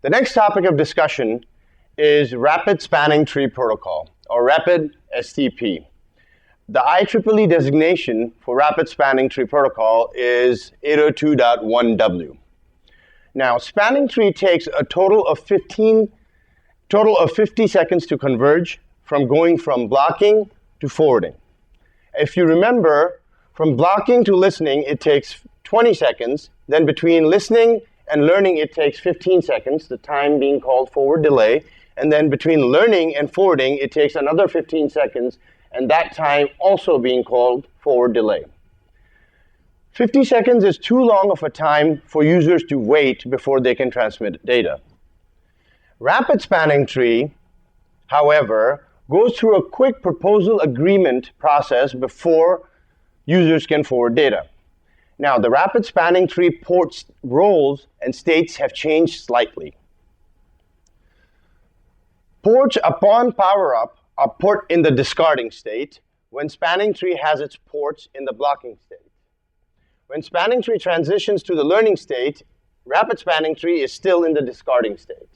The next topic of discussion is Rapid Spanning Tree Protocol, or Rapid STP. The IEEE designation for Rapid Spanning Tree Protocol is 802.1W. Now, spanning tree takes a total of 50 seconds to converge from going from blocking to forwarding. If you remember, from blocking to listening, it takes 20 seconds. Then between listening and learning, it takes 15 seconds, the time being called forward delay. And then between learning and forwarding, it takes another 15 seconds, and that time also being called forward delay. 50 seconds is too long of a time for users to wait before they can transmit data. Rapid Spanning Tree, however, goes through a quick proposal agreement process before users can forward data. Now, the Rapid Spanning Tree port's roles and states have changed slightly. Ports upon power-up are put in the discarding state when Spanning Tree has its ports in the blocking state. When Spanning Tree transitions to the learning state, Rapid Spanning Tree is still in the discarding state.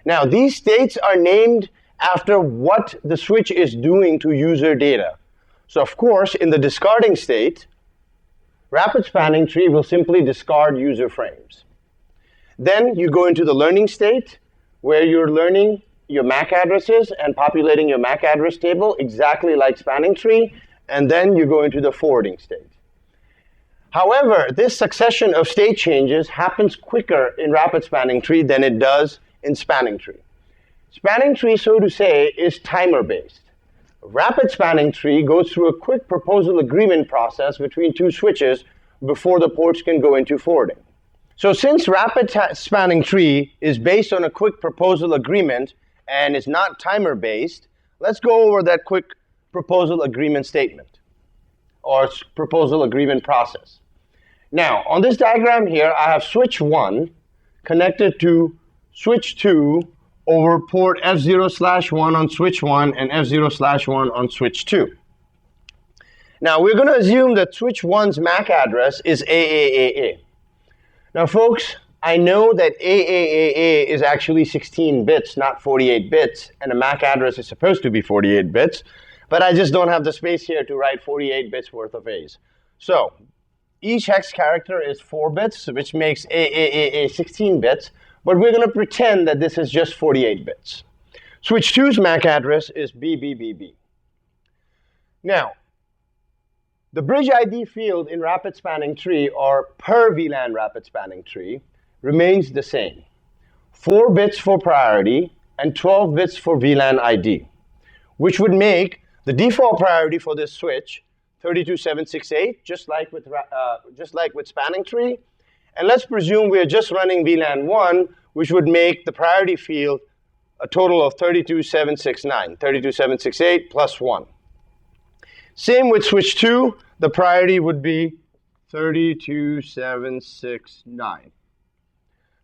Now, these states are named after what the switch is doing to user data. So, of course, in the discarding state, Rapid Spanning Tree will simply discard user frames. Then you go into the learning state, where you're learning your MAC addresses and populating your MAC address table exactly like Spanning Tree, and then you go into the forwarding state. However, this succession of state changes happens quicker in Rapid Spanning Tree than it does in Spanning Tree. Spanning Tree, so to say, is timer-based. Rapid Spanning Tree goes through a quick proposal agreement process between two switches before the ports can go into forwarding. So since Rapid Spanning Tree is based on a quick proposal agreement and is not timer-based, let's go over that quick proposal agreement statement or proposal agreement process. Now, on this diagram here, I have switch 1 connected to switch 2 over port F0/1 on switch 1 and F0/1 on switch 2. Now, we're going to assume that switch 1's MAC address is AAAA. Now, folks, I know that AAAA is actually 16 bits, not 48 bits, and a MAC address is supposed to be 48 bits, but I just don't have the space here to write 48 bits worth of A's. So, each hex character is 4 bits, which makes AAAA 16 bits, but we're going to pretend that this is just 48 bits. Switch 2's MAC address is BBBB. Now, the bridge ID field in Rapid Spanning Tree, or per VLAN Rapid Spanning Tree, remains the same. 4 bits for priority and 12 bits for VLAN ID, which would make the default priority for this switch 32768, just like with Spanning Tree. And let's presume we're just running VLAN 1, which would make the priority field a total of 32769, 32768 plus 1. Same with switch 2, the priority would be 32769.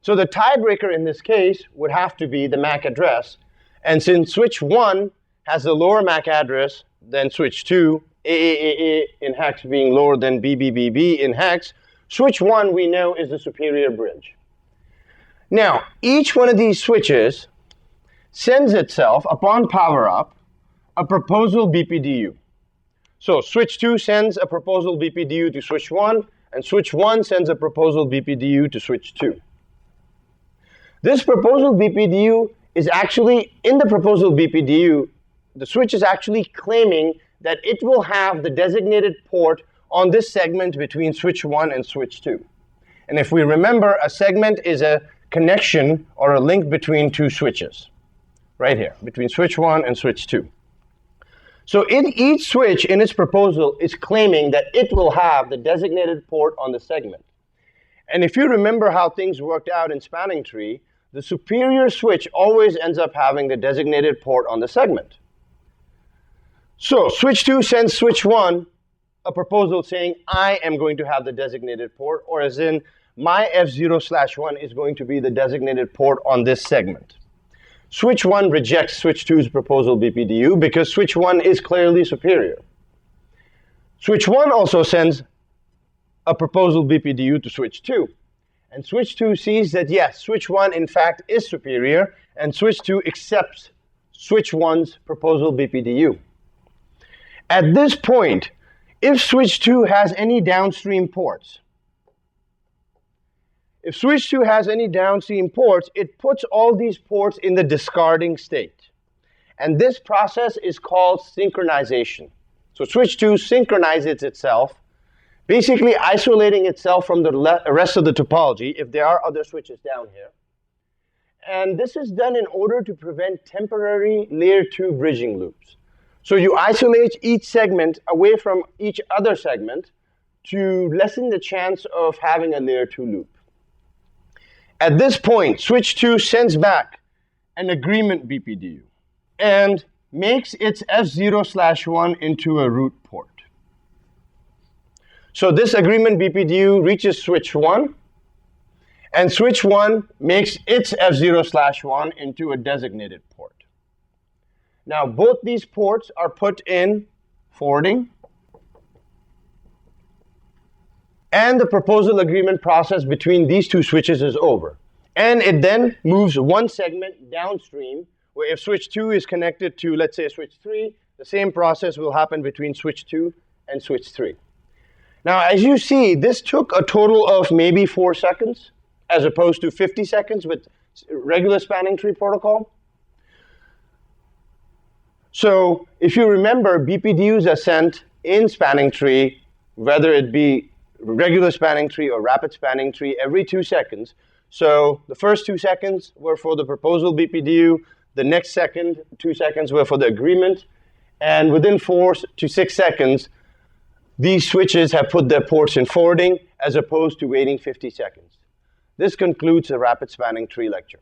So the tiebreaker in this case would have to be the MAC address. And since switch 1 has a lower MAC address than switch 2, AAAA in hex being lower than BBBB in hex, switch 1 we know is the superior bridge. Now, each one of these switches sends itself, upon power up, a proposal BPDU. So switch 2 sends a proposal BPDU to switch 1, and switch 1 sends a proposal BPDU to switch 2. This proposal BPDU is actually, in the proposal BPDU, the switch is actually claiming that it will have the designated port on this segment between switch 1 and switch 2. And if we remember, a segment is a connection or a link between two switches, right here, between switch 1 and switch 2. So in each switch in its proposal is claiming that it will have the designated port on the segment. And if you remember how things worked out in Spanning Tree, the superior switch always ends up having the designated port on the segment. So switch 2 sends switch 1 a proposal saying, I am going to have the designated port, or as in, my F0/1 is going to be the designated port on this segment. Switch 1 rejects switch 2's proposal BPDU because switch 1 is clearly superior. Switch 1 also sends a proposal BPDU to switch 2. And switch 2 sees that yes, switch 1 in fact is superior, and switch 2 accepts switch 1's proposal BPDU. At this point, if switch 2 has any downstream ports, it puts all these ports in the discarding state. And this process is called synchronization. So switch 2 synchronizes itself, basically isolating itself from the rest of the topology if there are other switches down here. And this is done in order to prevent temporary layer 2 bridging loops. So you isolate each segment away from each other segment to lessen the chance of having a layer 2 loop. At this point, switch 2 sends back an agreement BPDU and makes its F0/1 into a root port. So this agreement BPDU reaches switch 1, and switch 1 makes its F0/1 into a designated port. Now both these ports are put in forwarding, and the proposal agreement process between these two switches is over. And it then moves one segment downstream, where if switch 2 is connected to, let's say, switch 3, the same process will happen between switch 2 and switch 3. Now, as you see, this took a total of maybe 4 seconds, as opposed to 50 seconds with regular spanning tree protocol. So if you remember, BPDUs are sent in spanning tree, whether it be regular spanning tree or rapid spanning tree, every 2 seconds. So the first 2 seconds were for the proposal BPDU, the next 2 seconds were for the agreement, and within 4 to 6 seconds, these switches have put their ports in forwarding as opposed to waiting 50 seconds. This concludes the rapid spanning tree lecture.